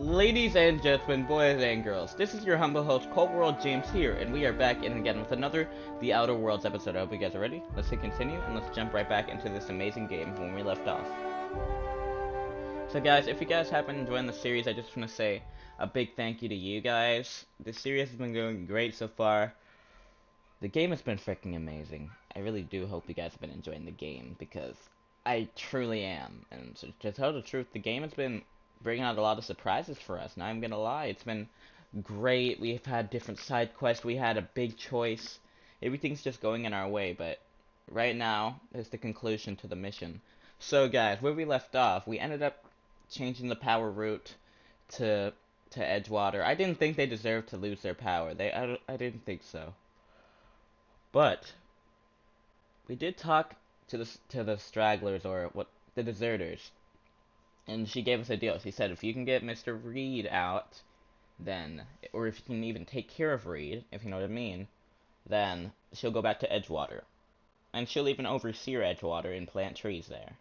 Ladies and gentlemen, boys and girls, this is your humble host, Cold World James here, and we are back in again with another The Outer Worlds episode. I hope you guys are ready. Let's hit continue, and let's jump right back into this amazing game when we left off. So guys, if you guys have been enjoying the series, I just want to say a big thank you to you guys. The series has been going great so far. The game has been freaking amazing. I really do hope you guys have been enjoying the game, because I truly am. And to tell the truth, the game has been bringing out a lot of surprises for us. Now I'm gonna lie, it's been great. We've had different side quests. We had a big choice. Everything's just going in our way, but right now is the conclusion to the mission. So guys, where we left off, we ended up changing the power route to Edgewater. I didn't think they deserved to lose their power. I didn't think so. But we did talk to the stragglers, or what, the deserters, and she gave us a deal. She said if you can get Mr. Reed out, then, or if you can even take care of Reed, if you know what I mean, then she'll go back to Edgewater, and she'll even oversee Edgewater and plant trees there.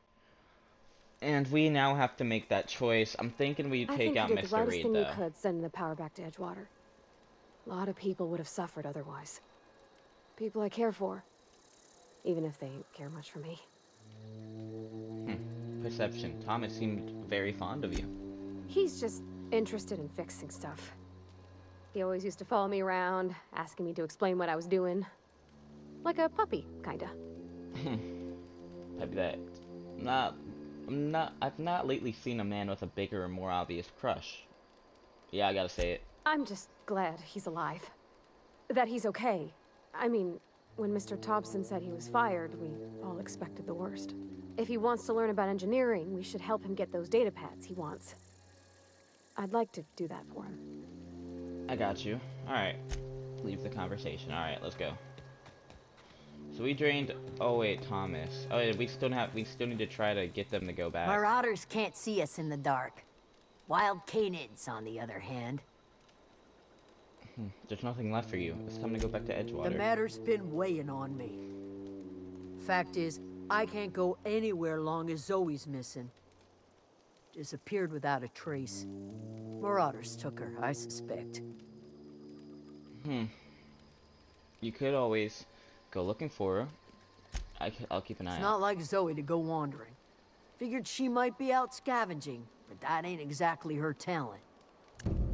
And we now have to make that choice. I'm thinking we I take think you out did the Mr. rightest Reed, thing you though. could, sending the power back to Edgewater. A lot of people would have suffered otherwise. People I care for. Even if they don't care much for me. Perception. Thomas seemed very fond of you. He's just interested in fixing stuff. He always used to follow me around, asking me to explain what I was doing. Like a puppy, kinda. Type that. I've not lately seen a man with a bigger and more obvious crush. Yeah, I gotta say it. I'm just glad he's alive. That he's okay. I mean, when Mr. Thompson said he was fired, we all expected the worst. If he wants to learn about engineering, we should help him get those data pads he wants. I'd like to do that for him. I got you. Alright. Leave the conversation. Alright, let's go. So we drained... Oh wait, Thomas. Oh yeah, we still need to try to get them to go back. Marauders can't see us in the dark. Wild canids, on the other hand. There's nothing left for you. It's time to go back to Edgewater. The matter's been weighing on me. Fact is, I can't go anywhere long as Zoe's missing. Disappeared without a trace. Marauders took her, I suspect. You could always go looking for her. I'll keep an eye It's out. not like Zoe to go wandering. Figured she might be out scavenging, but that ain't exactly her talent.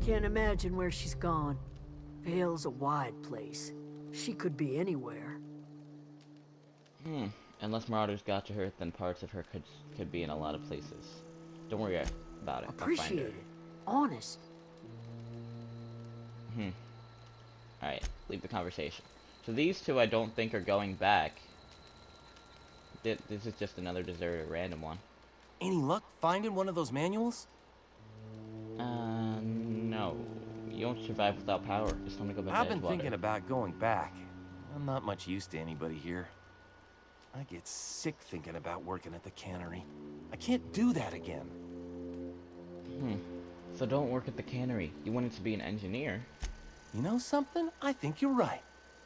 Can't imagine where she's gone. Vale's a wide place. She could be anywhere. Unless Marauders got to her, then parts of her could be in a lot of places. Don't worry about it. I'll find Appreciate her. it. Honest. Alright, leave the conversation. So these two I don't think are going back. This is just another deserter, random one. Any luck finding one of those manuals? No. You won't survive without power. Just want to go back I've to been Edgewater. thinking about going back. I'm not much use to anybody here. I get sick thinking about working at the cannery. I can't do that again. So don't work at the cannery. You wanted to be an engineer. You know something? I think you're right.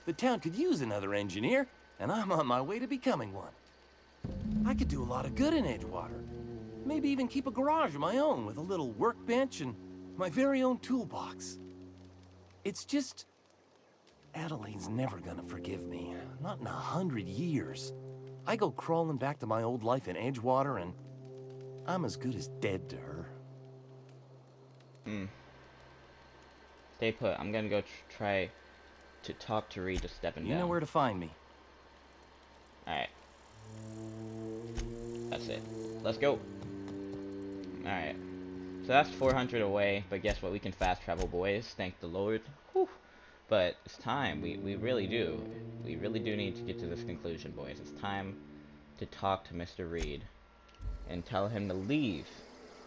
The town could use another engineer, and I'm on my way to becoming one. I could do a lot of good in Edgewater. Maybe even keep a garage of my own with a little workbench and my very own toolbox. It's just... Adeline's never gonna forgive me. Not in 100 years. I go crawling back to my old life in Edgewater, and I'm as good as dead to her. Stay put. I'm gonna go try to talk to Reed just stepping down. You know where to find me. Alright. That's it. Let's go. Alright. So that's 400 away, but guess what? We can fast travel, boys. Thank the Lord. Whew. But it's time. We really do. We really do need to get to this conclusion, boys. It's time to talk to Mr. Reed and tell him to leave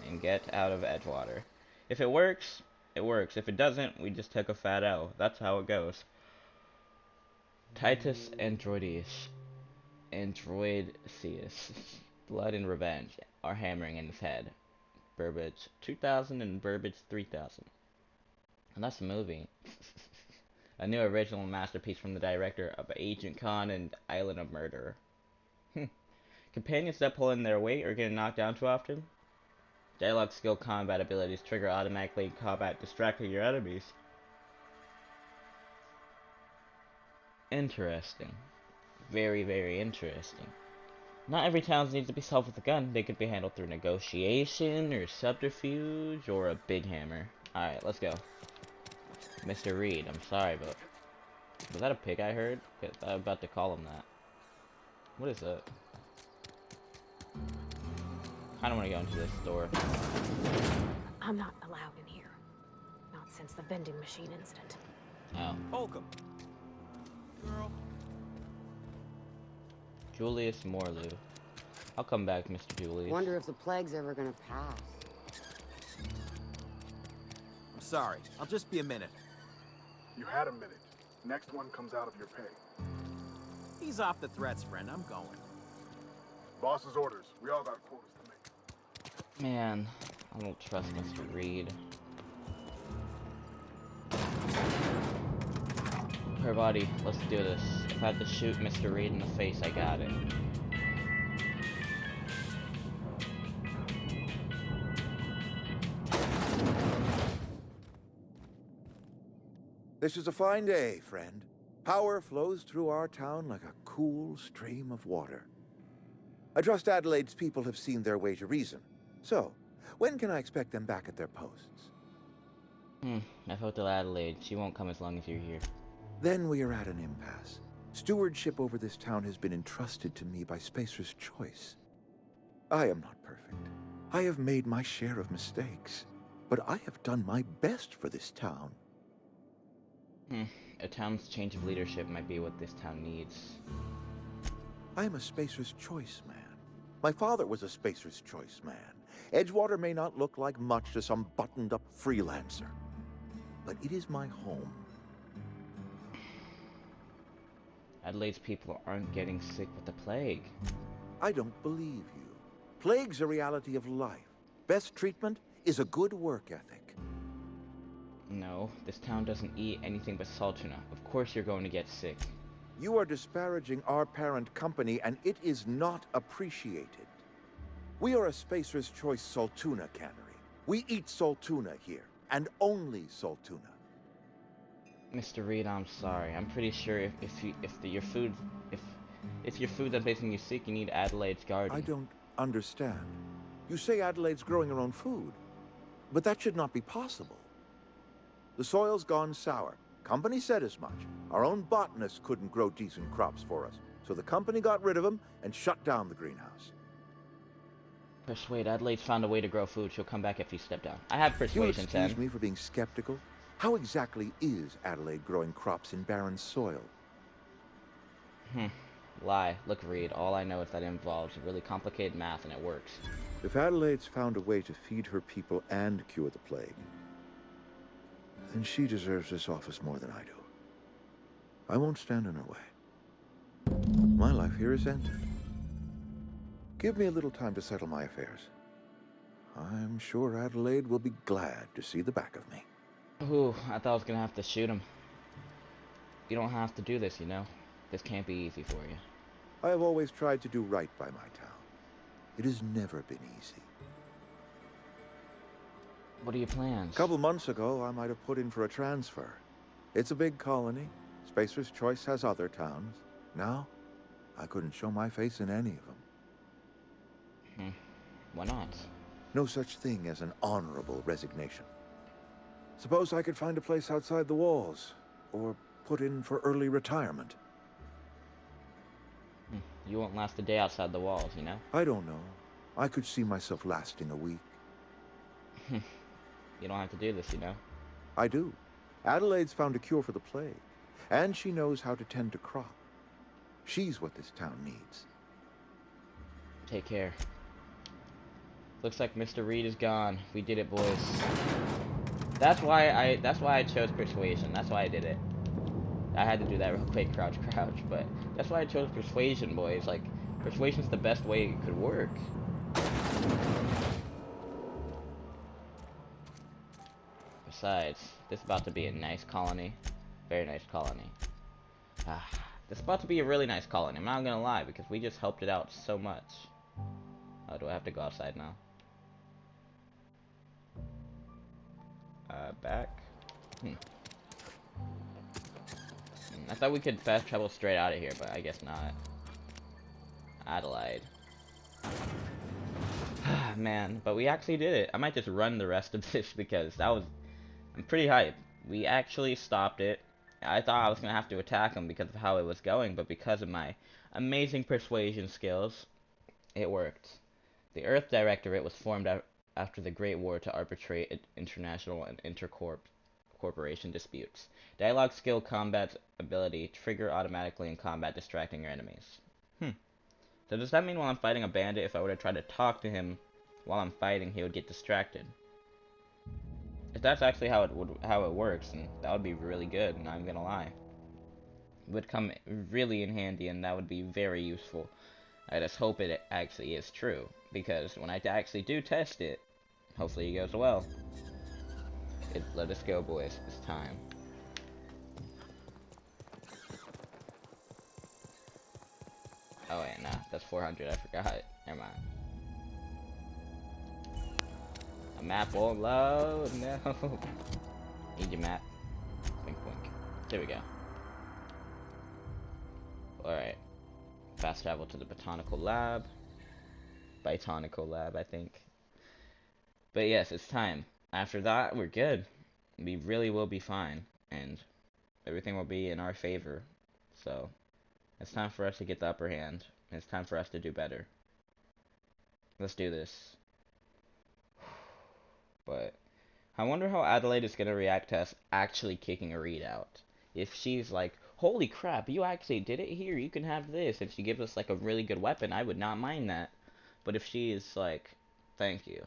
and get out of Edgewater. If it works, it works. If it doesn't, we just take a fat L. That's how it goes. Titus Androideus. Androidseus. Blood and revenge are hammering in his head. Burbage 2000 and Burbage 3000. And that's a movie. A new original masterpiece from the director of Agent Con and Island of Murder. Companions that pull in their weight or get knocked down too often? Dialogue skill combat abilities trigger automatically in combat, distracting your enemies. Interesting. Very, very interesting. Not every challenge needs to be solved with a gun. They could be handled through negotiation, or subterfuge, or a big hammer. Alright, let's go. Mr. Reed, I'm sorry, but... Was that a pig I heard? 'Cause I'm about to call him that. What is that? I don't want to go into this store. I'm not allowed in here. Not since the vending machine incident. Oh. Holcomb. Girl. Julius Morlew. I'll come back, Mr. Julius. Wonder if the plague's ever gonna pass. I'm sorry. I'll just be a minute. You had a minute. Next one comes out of your pay. Ease off the threats, friend. I'm going. Boss's orders. We all got quotas to make. Man, I don't trust Mr. Reed. Her body, let's do this. If I had to shoot Mr. Reed in the face, I got it. This is a fine day, friend. Power flows through our town like a cool stream of water. I trust Adelaide's people have seen their way to reason. So, when can I expect them back at their posts? I've helped Adelaide. She won't come as long as you're here. Then we are at an impasse. Stewardship over this town has been entrusted to me by Spacer's Choice. I am not perfect. I have made my share of mistakes. But I have done my best for this town. A town's change of leadership might be what this town needs. I am a Spacer's Choice man. My father was a Spacer's Choice man. Edgewater may not look like much to some buttoned-up freelancer, but it is my home. Adelaide's people aren't getting sick with the plague. I don't believe you. Plague's a reality of life. Best treatment is a good work ethic. No, this town doesn't eat anything but salt tuna. Of course you're going to get sick. You are disparaging our parent company, and it is not appreciated. We are a Spacer's Choice Saltuna cannery. We eat Saltuna here, and only Saltuna. Mr. Reed, I'm sorry. I'm pretty sure if your food that's making you sick, you need Adelaide's garden. I don't understand. You say Adelaide's growing her own food, but that should not be possible. The soil's gone sour. Company said as much. Our own botanists couldn't grow decent crops for us, so the company got rid of them and shut down the greenhouse. Persuade. Adelaide's found a way to grow food. She'll come back if you step down. I have You'll persuasion, excuse Sam. me for being skeptical. How exactly is Adelaide growing crops in barren soil? Lie. Look, Reed, all I know is that it involves really complicated math and it works. If Adelaide's found a way to feed her people and cure the plague, then she deserves this office more than I do. I won't stand in her way. My life here is ended. Give me a little time to settle my affairs. I'm sure Adelaide will be glad to see the back of me. Ooh, I thought I was gonna have to shoot him. You don't have to do this, you know? This can't be easy for you. I have always tried to do right by my town. It has never been easy. What are your plans? A couple months ago, I might have put in for a transfer. It's a big colony. Spacer's Choice has other towns. Now, I couldn't show my face in any of them. Why not? No such thing as an honorable resignation. Suppose I could find a place outside the walls, or put in for early retirement. You won't last a day outside the walls, you know? I don't know. I could see myself lasting a week. You don't have to do this, you know? I do. Adelaide's found a cure for the plague, and she knows how to tend to crop. She's what this town needs. Take care. Looks like Mr. Reed is gone. We did it, boys. That's why I chose persuasion. That's why I did it. I had to do that real quick, crouch, but that's why I chose persuasion, boys. Like, persuasion's the best way it could work. Besides, this is about to be a nice colony. Very nice colony. This is about to be a really nice colony. I'm not gonna lie, because we just helped it out so much. Oh, do I have to go outside now? back. I thought we could fast travel straight out of here, but I guess not. Adelaide. Man, but we actually did it. I might just run the rest of this because I'm pretty hyped. We actually stopped it. I thought I was gonna have to attack him because of how it was going, but because of my amazing persuasion skills, it worked. The Earth Directorate was formed after the Great War to arbitrate international and intercorporation disputes. Dialogue skill, combat ability, trigger automatically in combat, distracting your enemies. So does that mean while I'm fighting a bandit, if I were to try to talk to him while I'm fighting, he would get distracted? If that's actually how it works, then that would be really good, and I'm gonna lie. It would come really in handy, and that would be very useful. I just hope it actually is true, because when I actually do test it, hopefully it goes well. Let us go, boys. It's time. Oh wait, no, that's 400. I forgot. Never mind. A map won't load. No. Need your map. Wink, wink. There we go. All right. Fast travel to the botanical lab. Botanical lab, I think. But yes, it's time. After that, we're good. We really will be fine, and everything will be in our favor. So, it's time for us to get the upper hand. It's time for us to do better. Let's do this. But, I wonder how Adelaide is going to react to us actually kicking a Reed out. If she's like, holy crap, you actually did it? Here, you can have this. And she gives us like a really good weapon, I would not mind that. But if she is like, thank you.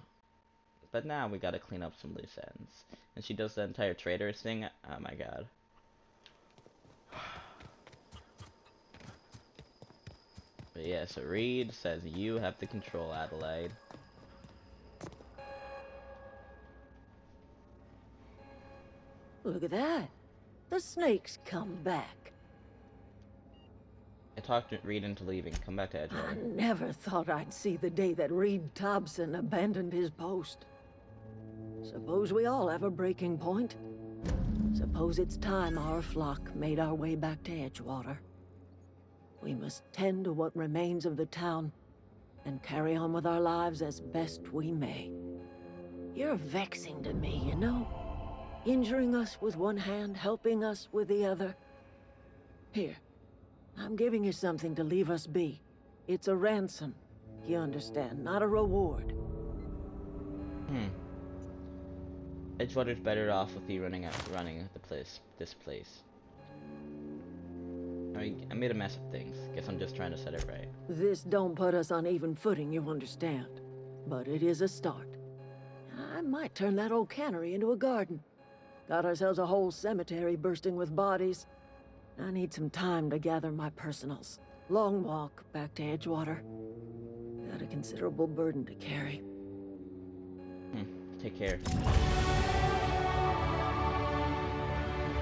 But now we gotta clean up some loose ends. And she does the entire traitorous thing. Oh my god. But yeah, so Reed says you have the control, Adelaide. Look at that. The snake's come back. I talked Reed into leaving. Come back to I Edgewater. never thought I'd see the day that Reed Thompson abandoned his post. Suppose we all have a breaking point. Suppose it's time our flock made our way back to Edgewater. We must tend to what remains of the town and carry on with our lives as best we may. You're vexing to me, you know? Injuring us with one hand, helping us with the other. Here, I'm giving you something to leave us be. It's a ransom, you understand, not a reward. Edgewater's better off with you running this place. I made a mess of things. Guess I'm just trying to set it right. This don't put us on even footing, you understand. But it is a start. I might turn that old cannery into a garden. Got ourselves a whole cemetery bursting with bodies. I need some time to gather my personals. Long walk back to Edgewater. Got a considerable burden to carry. Take care.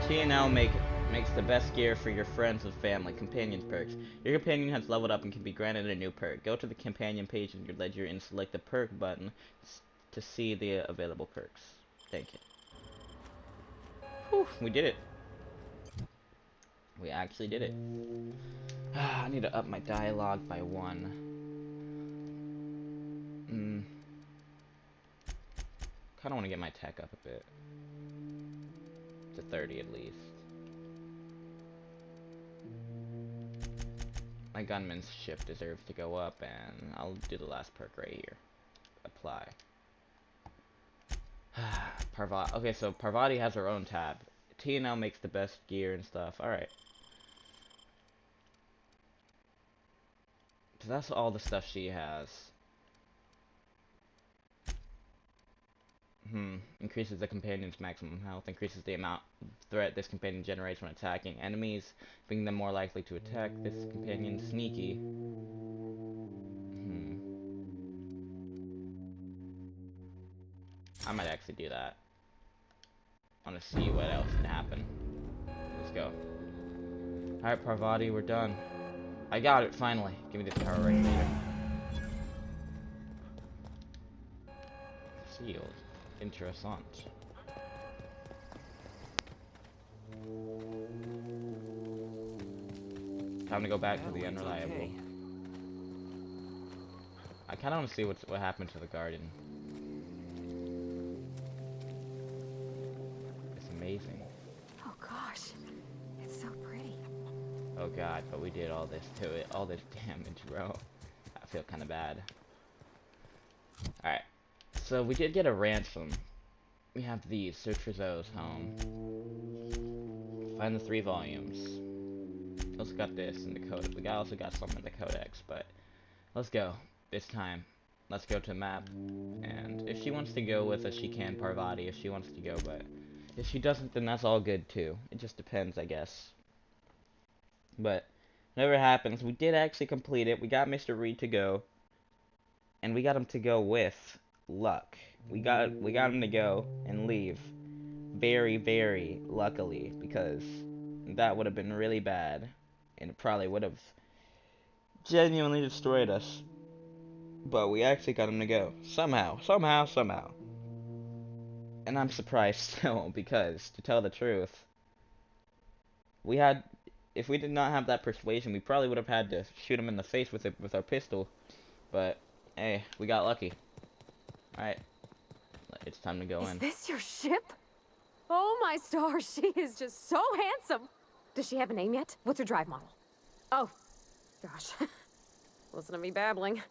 TNL makes the best gear for your friends and family. Companions perks. Your companion has leveled up and can be granted a new perk. Go to the companion page in your ledger and select the perk button to see the available perks. Thank you. Whew, we did it. We actually did it. I need to up my dialogue by 1. Kinda wanna get my tech up a bit. To 30 at least. My gunman's shift deserves to go up, and I'll do the last perk right here. Apply. Parvati. Okay, so Parvati has her own tab. TNL makes the best gear and stuff. Alright. So that's all the stuff she has. Increases the companion's maximum health. Increases the amount of threat this companion generates when attacking enemies, making them more likely to attack this companion. Sneaky. I might actually do that. I want to see what else can happen. Let's go. Alright, Parvati, we're done. I got it, finally. Give me this power right later. Sealed. Interessant. Time to go back to the Adelaide's unreliable. okay. I kind of want to see what happened to the garden. It's amazing. Oh gosh, it's so pretty. Oh god, but we did all this to it, all this damage, bro. I feel kind of bad. Alright, so we did get a ransom. We have these. Search for Zoe's home. Find the 3 volumes. We also got this in the codex. We also got some in the codex, but let's go. This time. Let's go to the map. And if she wants to go with us, she can, Parvati, if she wants to go, but if she doesn't, then that's all good too. It just depends, I guess. But whatever happens, we did actually complete it. We got Mr. Reed to go. And we got him to go with luck. We got him to go and leave. Very, very luckily, because that would have been really bad. And it probably would have genuinely destroyed us. But we actually got him to go. Somehow. And I'm surprised still, because, to tell the truth, if we did not have that persuasion, we probably would have had to shoot him in the face with our pistol. But, hey, we got lucky. Alright. It's time to go in. Is this your ship? Oh my stars, she is just so handsome. Does she have a name yet? What's her drive model? Oh, gosh. Listen to me babbling.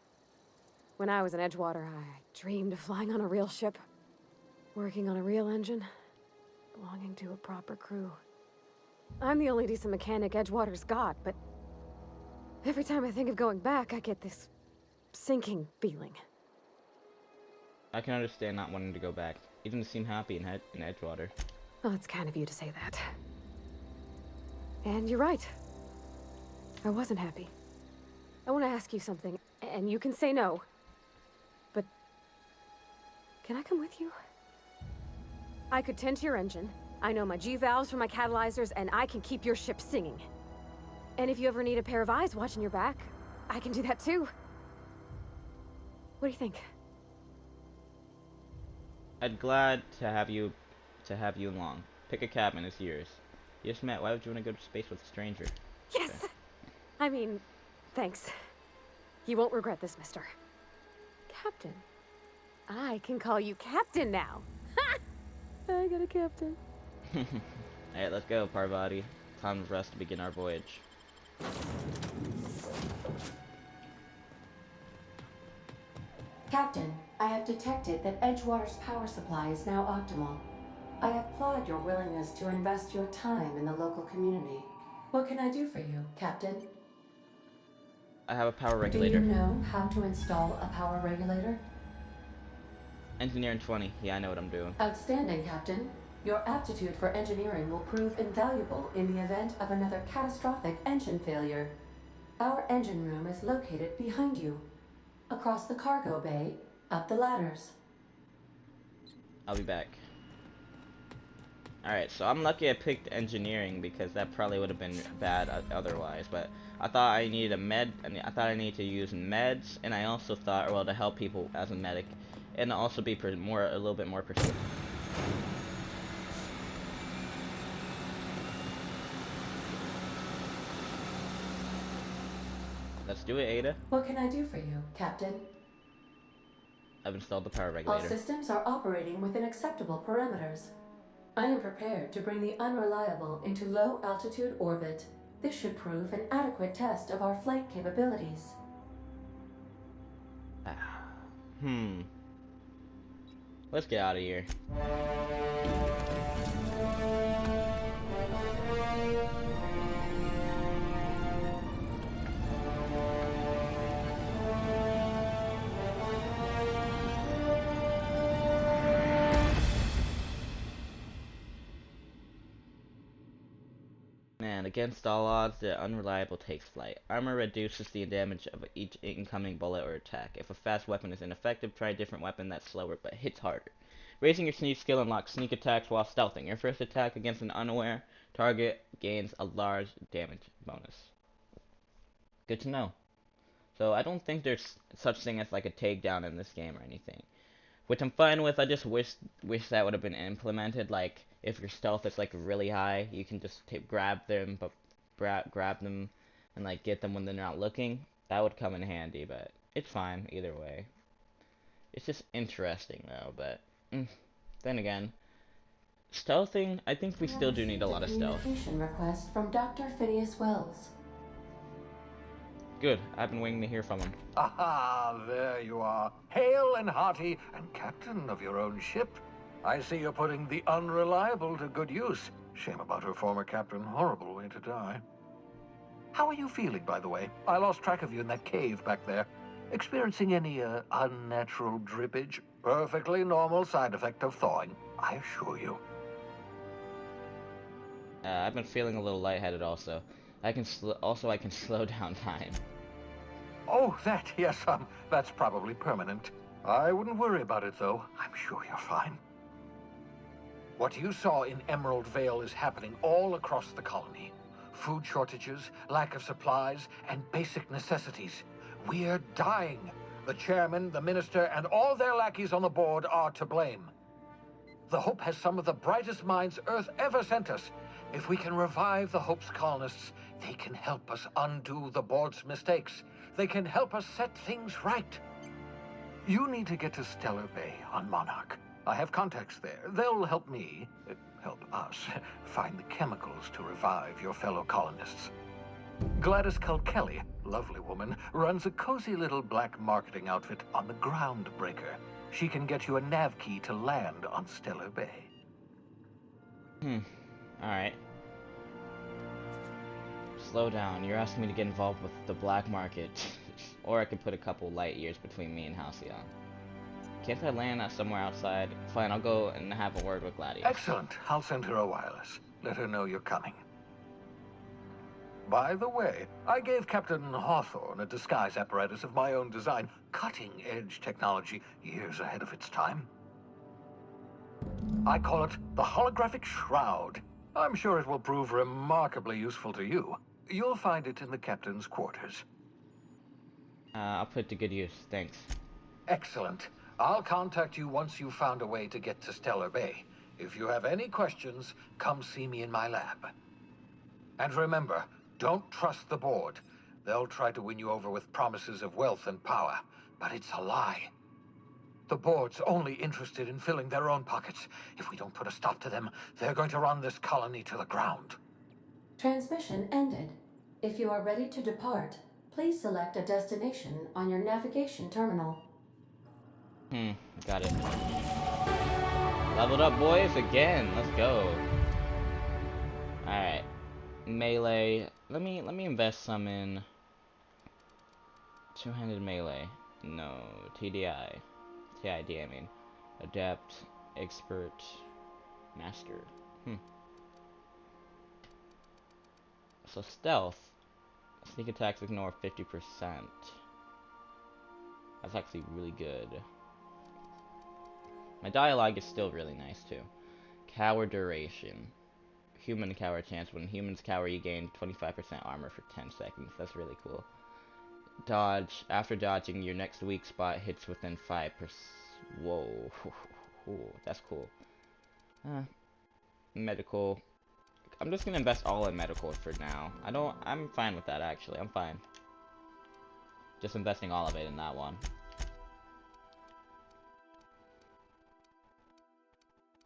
When I was in Edgewater, I dreamed of flying on a real ship, working on a real engine, belonging to a proper crew. I'm the only decent mechanic Edgewater's got, but every time I think of going back, I get this sinking feeling. I can understand not wanting to go back. You didn't seem happy in Edgewater. Well, it's kind of you to say that. And you're right. I wasn't happy. I want to ask you something, and you can say no. But can I come with you? I could tend to your engine. I know my G-valves for my catalyzers, and I can keep your ship singing. And if you ever need a pair of eyes watching your back, I can do that too. What do you think? I'd glad to have you along. Pick a cabin, it's yours. You just met, why would you want to go to space with a stranger? Yes! Okay. I mean, thanks. You won't regret this, mister. Captain. I can call you Captain now. Ha! I got a captain. Alright, let's go, Parvati. Time for us to begin our voyage. Captain, I have detected that Edgewater's power supply is now optimal. I applaud your willingness to invest your time in the local community. What can I do for you, Captain? I have a power Do regulator. you know how to install a power regulator? Engineering 20. Yeah, I know what I'm doing. Outstanding, Captain. Your aptitude for engineering will prove invaluable in the event of another catastrophic engine failure. Our engine room is located behind you. Across the cargo bay, up the ladders. I'll be back. Alright, so I'm lucky I picked engineering because that probably would have been bad otherwise, but I thought I needed I thought I needed to use meds, and I also thought, well, to help people as a medic, and also be a little bit more persuasive. Let's do it, Ada. What can I do for you, Captain? I've installed the power All regulator. systems are operating within acceptable parameters. I am prepared to bring the Unreliable into low-altitude orbit. This should prove an adequate test of our flight capabilities. Let's get out of here. And against all odds, the Unreliable takes flight. Armor reduces the damage of each incoming bullet or attack. If a fast weapon is ineffective, try a different weapon that's slower but hits harder. Raising your sneak skill unlocks sneak attacks while stealthing. Your first attack against an unaware target gains a large damage bonus. Good to know. So I don't think there's such thing as like a takedown in this game or anything. which I'm fine with. I just wish that would have been implemented. Like, if your stealth is like really high, you can just grab them, but grab them and like get them when they're not looking. That would come in handy, but it's fine either way. It's just interesting though, but then again, stealthing, I think we still do need a lot of stealth. Communication request from Dr. Phineas Wells. Good, I've been waiting to hear from him. Aha, there you are. Hale and hearty, and captain of your own ship. I see you're putting the unreliable to good use. Shame about her former captain. Horrible way to die. How are you feeling, by the way? I lost track of you in that cave back there. Experiencing any, unnatural drippage? Perfectly normal side effect of thawing, I assure you. I've been feeling a little lightheaded also. I can slow down time. Oh, yes, that's probably permanent. I wouldn't worry about it, though. I'm sure you're fine. What you saw in Emerald Vale is happening all across the colony. Food shortages, lack of supplies, and basic necessities. We're dying. The chairman, the minister, and all their lackeys on the board are to blame. The Hope has some of the brightest minds Earth ever sent us. If we can revive the Hope's colonists, they can help us undo the board's mistakes. They can help us set things right. You need to get to Stellar Bay on Monarch. I have contacts there. They'll help me, help us, find the chemicals to revive your fellow colonists. Gladys Culkelly, lovely woman, runs a cozy little black marketing outfit on the Groundbreaker. She can get you a nav key to land on Stellar Bay. Alright. Slow down. You're asking me to get involved with the black market. Or I could put a couple light years between me and Halcyon. Can't I land somewhere outside? Fine, I'll go and have a word with Gladius. Excellent. I'll send her a wireless. Let her know you're coming. By the way, I gave Captain Hawthorne a disguise apparatus of my own design. Cutting-edge technology, years ahead of its time. I call it the Holographic Shroud. I'm sure it will prove remarkably useful to you. You'll find it in the captain's quarters. I'll put it to good use, thanks. Excellent. I'll contact you once you've found a way to get to Stellar Bay. If you have any questions, come see me in my lab. And remember, don't trust the board. They'll try to win you over with promises of wealth and power, but it's a lie. The board's only interested in filling their own pockets. If we don't put a stop to them, they're going to run this colony to the ground. Transmission ended. If you are ready to depart, please select a destination on your navigation terminal. Got it. Leveled up, boys, again. Let's go. Alright. Melee. Let me invest some in two-handed melee. No, TDI. TID, I mean. Adept, expert, master. So stealth. Sneak attacks ignore 50%. That's actually really good. My dialogue is still really nice too. Cower duration. Human cower chance. When humans cower, you gain 25% armor for 10 seconds. That's really cool. Dodge. After dodging, your next weak spot hits within 5%. Whoa. Ooh, that's cool. Medical. I'm just gonna invest all in medical for now. I'm fine with that actually. I'm fine. Just investing all of it in that one.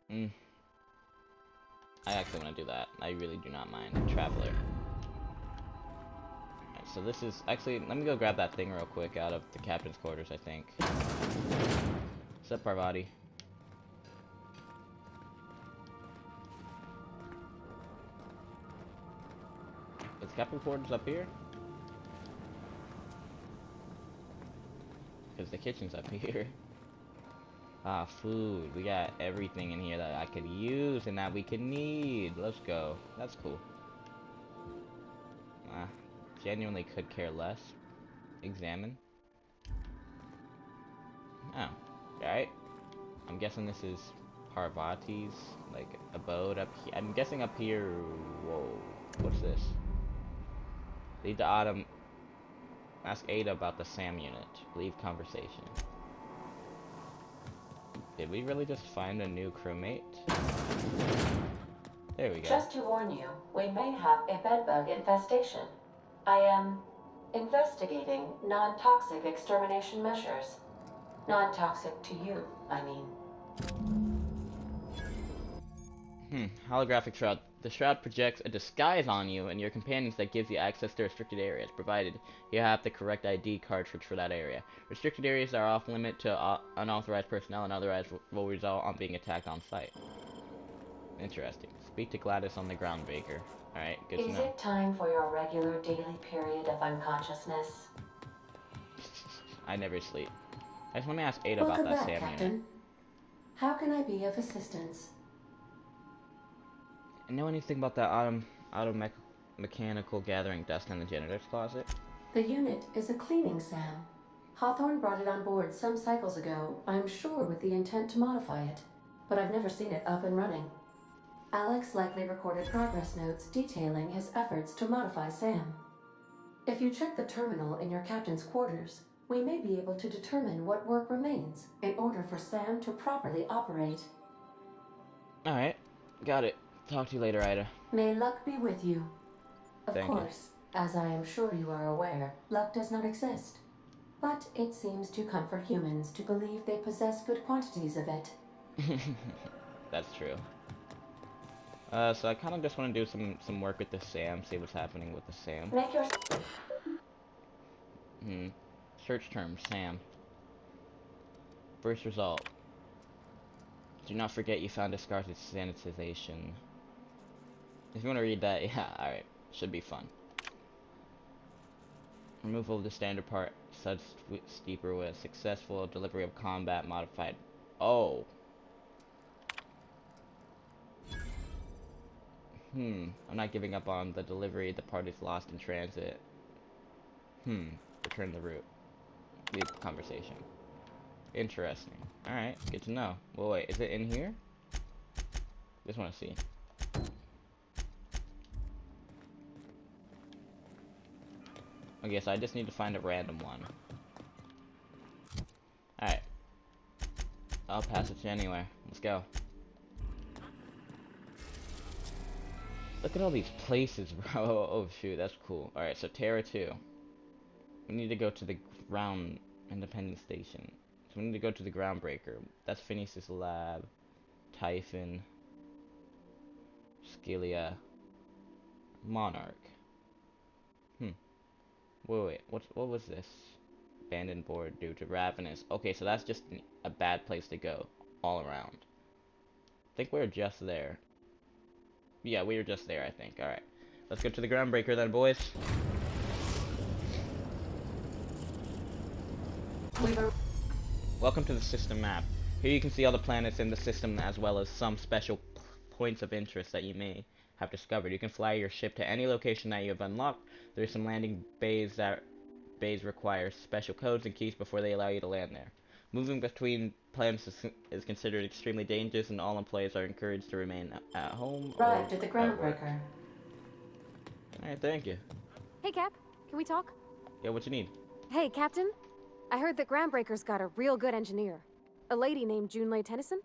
I actually want to do that. I really do not mind. Traveler. Alright, so this is... Actually, let me go grab that thing real quick out of the captain's quarters, I think. What's up, Parvati? Is captain's quarters up here? Because the kitchen's up here. Ah, food. We got everything in here that I could use and that we could need. Let's go. That's cool. Genuinely could care less. Examine. Oh. Alright. I'm guessing this is Parvati's, like, abode up here. I'm guessing up here... Whoa. What's this? Lead to Autumn. Ask Ada about the SAM unit. Leave conversation. Did we really just find a new crewmate? There we go. Just to warn you, we may have a bedbug infestation. I am investigating non-toxic extermination measures. Non-toxic to you, I mean. Holographic shroud. The shroud projects a disguise on you and your companions that gives you access to restricted areas, provided you have the correct ID cartridge for that area. Restricted areas are off limit to unauthorized personnel and otherwise will result on being attacked on site. Interesting. Speak to Gladys on the Groundbreaker. Alright, good to Is know. it time for your regular daily period of unconsciousness? I never sleep. I just want to ask Ada about Welcome that back, Sam Captain. unit. How can I be of assistance? Know anything about that mechanical gathering dust in the janitor's closet? The unit is a cleaning SAM. Hawthorne brought it on board some cycles ago, I'm sure with the intent to modify it, but I've never seen it up and running. Alex likely recorded progress notes detailing his efforts to modify SAM. If you check the terminal in your captain's quarters, we may be able to determine what work remains in order for SAM to properly operate. Alright, got it. Talk to you later, Ida. May luck be with you. Of Thank you. course, as I am sure you are aware, luck does not exist. But it seems to comfort humans to believe they possess good quantities of it. That's true. So I kind of just want to do some work with the SAM, see what's happening with the SAM. Make your... Search term, SAM. First result. Do not forget you found discarded sanitization. If you want to read that, yeah, alright. Should be fun. Removal of the standard part, such steeper with successful delivery of combat modified. Oh. I'm not giving up on the delivery. The part is lost in transit. Return the route. Leave the conversation. Interesting. Alright, good to know. Well, wait, is it in here? Just want to see. Okay, so I just need to find a random one. Alright. I'll pass it to anywhere. Let's go. Look at all these places, bro. Oh, shoot, that's cool. Alright, so Terra 2. We need to go to the ground independent station. So we need to go to the Groundbreaker. That's Phineas's lab. Typhon. Scylla. Monarch. Wait, what was this? Abandoned board due to Ravenous. Okay, so that's just a bad place to go. All around. I think we're just there. Yeah, we were just there, I think. Alright. Let's go to the Groundbreaker then, boys. Welcome to the system map. Here you can see all the planets in the system as well as some special points of interest that you may have discovered. You can fly your ship to any location that you have unlocked. There's some landing bays require special codes and keys before they allow you to land there. Moving between planets is considered extremely dangerous and all employees are encouraged to remain at home. Arrived at the Groundbreaker. Alright, thank you. Hey, Cap. Can we talk? Yeah, what you need? Hey, Captain. I heard that Groundbreaker's got a real good engineer. A lady named Junlei Tennyson?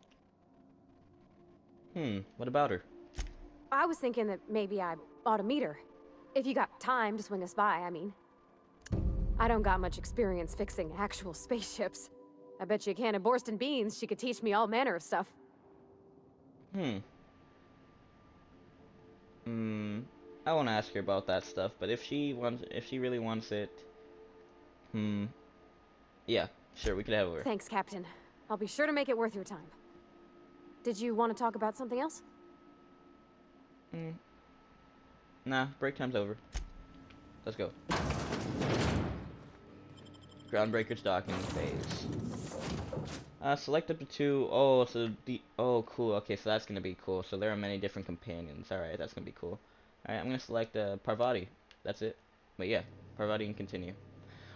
What about her? I was thinking that maybe I ought to meet her. If you got time to swing us by, I mean. I don't got much experience fixing actual spaceships. I bet you a can of Borston beans she could teach me all manner of stuff. I won't ask her about that stuff, but if she really wants it, yeah, sure, we could have her. Thanks, Captain. I'll be sure to make it worth your time. Did you want to talk about something else? Nah, break time's over. Let's go. Groundbreaker's docking phase. Select up to 2. Oh, so oh, cool. Okay, so that's gonna be cool. So there are many different companions. Alright, that's gonna be cool. Alright, I'm gonna select Parvati. That's it. But yeah, Parvati and continue.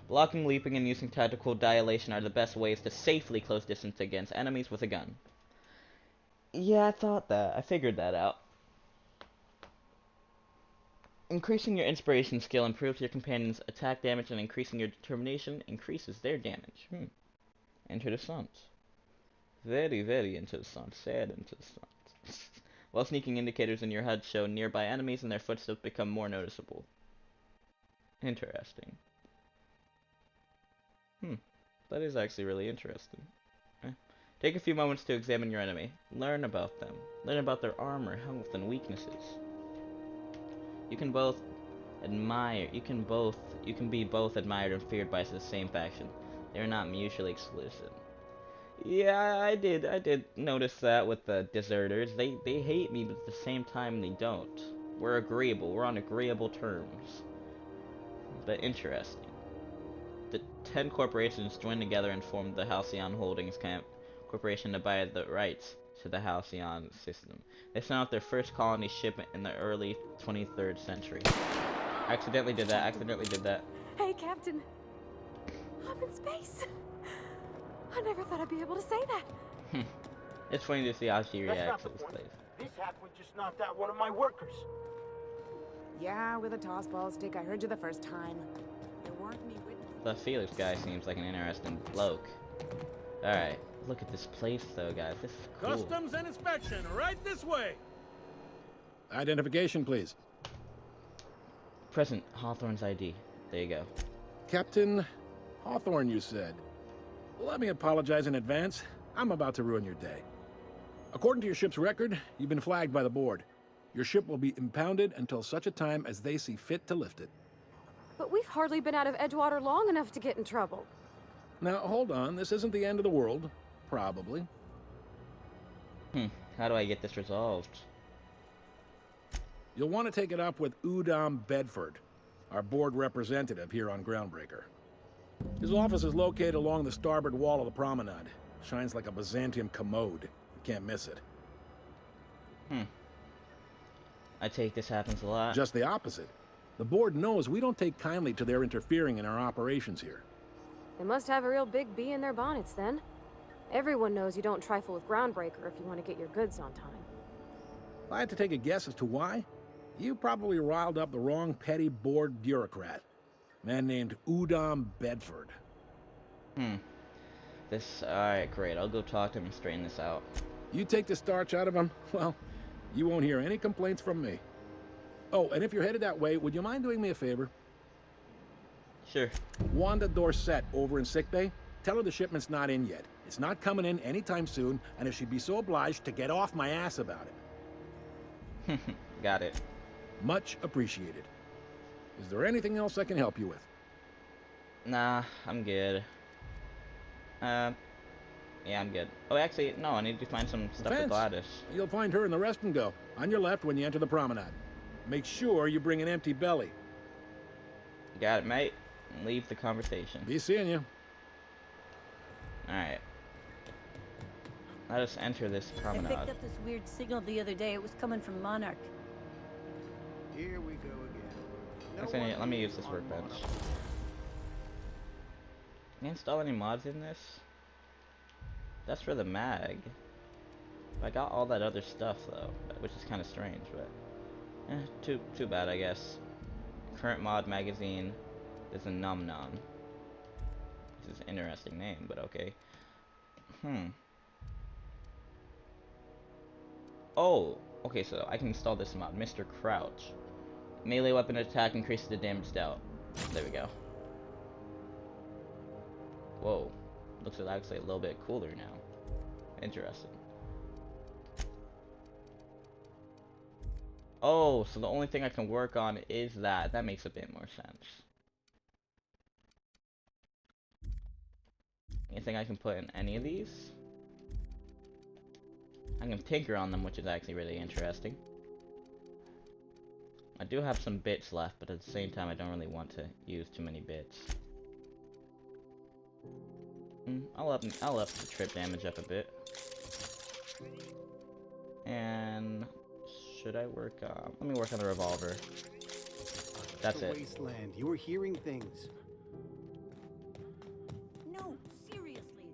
Blocking, leaping, and using tactical dilation are the best ways to safely close distance against enemies with a gun. Yeah, I thought that. I figured that out. Increasing your inspiration skill improves your companion's attack damage, and increasing your determination increases their damage. Enter the Suns. Very, very interesting. Sad interesting. While sneaking indicators in your HUD show nearby enemies and their footsteps become more noticeable. Interesting. That is actually really interesting. Take a few moments to examine your enemy. Learn about them. Learn about their armor, health, and weaknesses. You can both admire. You can be both admired and feared by the same faction. They are not mutually exclusive. Yeah, I did notice that with the deserters. They hate me, but at the same time they don't. We're agreeable. We're on agreeable terms. But interesting. The 10 corporations joined together and formed the Halcyon Holdings Corporation to buy the rights to the Halcyon system. They sent out their first colony shipment in the early 23rd century. Accidentally did that. Hey, Captain. I'm in space. I never thought I'd be able to say that. It's funny to see how she reacts to this place. This halfwit just knocked out one of my workers. Yeah, with a tossball stick. I heard you the first time. There weren't any witnesses. The Felix guy seems like an interesting bloke. Alright, look at this place though, guys. This is cool. Customs and inspection, right this way. Identification, please. Present Hawthorne's ID. There you go. Captain Hawthorne, you said. Let me apologize in advance. I'm about to ruin your day. According to your ship's record, you've been flagged by the board. Your ship will be impounded until such a time as they see fit to lift it. But we've hardly been out of Edgewater long enough to get in trouble. Now, hold on. This isn't the end of the world. Probably. How do I get this resolved? You'll want to take it up with Udom Bedford, our board representative here on Groundbreaker. His office is located along the starboard wall of the promenade. Shines like a Byzantium commode. You can't miss it. I take this happens a lot. Just the opposite. The board knows we don't take kindly to their interfering in our operations here. They must have a real big bee in their bonnets, then. Everyone knows you don't trifle with Groundbreaker if you want to get your goods on time. If I had to take a guess as to why, you probably riled up the wrong petty board bureaucrat. A man named Udom Bedford. Alright, great. I'll go talk to him and straighten this out. You take the starch out of him, well, you won't hear any complaints from me. Oh, and if you're headed that way, would you mind doing me a favor? Sure. Wanda Dorset over in sickbay, tell her the shipment's not in yet. It's not coming in anytime soon, and if she'd be so obliged to get off my ass about it. Got it. Much appreciated. Is there anything else I can help you with? Nah, I'm good. Yeah, I'm good. Oh, actually, no, I need to find some stuff for Gladys. You'll find her in the rest and go, on your left when you enter the promenade. Make sure you bring an empty belly. Got it, mate. Leave the conversation. Be seeing you. Alright. Let us enter this promenade. I picked up this weird signal the other day. It was coming from Monarch. Here we go again. Actually, let me use this workbench. Can you install any mods in this? That's for the mag. I got all that other stuff though, which is kind of strange, but too bad, I guess. Current mod magazine. There's a Num Num. This is an interesting name, but okay. Oh, okay, so I can install this mod, Mr. Crouch. Melee weapon attack increases the damage dealt. There we go. Whoa. Looks actually a little bit cooler now. Interesting. Oh, so the only thing I can work on is that. That makes a bit more sense. Anything I can put in any of these? I can tinker on them, which is actually really interesting. I do have some bits left, but at the same time I don't really want to use too many bits. I'll up the trip damage up a bit. And should I work on... Let me work on the revolver. That's it. Wasteland. You were hearing things. No, seriously.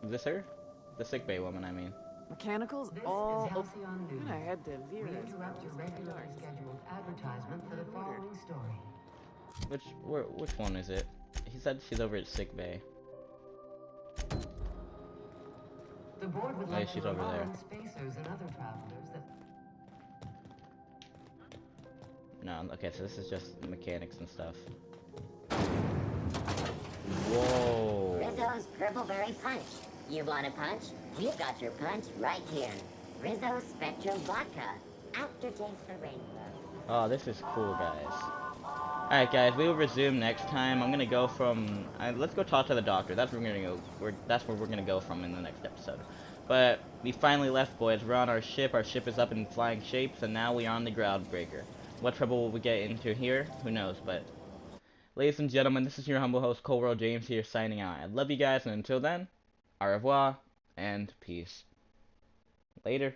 Is this her? The sickbay woman, I mean. Mechanicals all open. News. I had to veer We it. interrupt your regularly scheduled advertisement for the following story. Which one is it? He said she's over at sick bay. The board would Oh, yeah, like she's to over rely there. on spacers and other travelers that... No, okay, so this is just mechanics and stuff. Whoa. Rizzo's Purpleberry Punch. You want a punch? We've got your punch right here. Rizzo Spectrum Vodka. Aftertaste for rainbow. Oh, this is cool, guys. Alright, guys, we will resume next time. I'm gonna go from... let's go talk to the doctor. That's where we're gonna go. That's where we're gonna go from in the next episode. But we finally left, boys. We're on our ship. Our ship is up in flying shapes, and now we are on the Groundbreaker. What trouble will we get into here? Who knows, but... Ladies and gentlemen, this is your humble host, Cold World James here, signing out. I love you guys, and until then, au revoir, and peace. Later.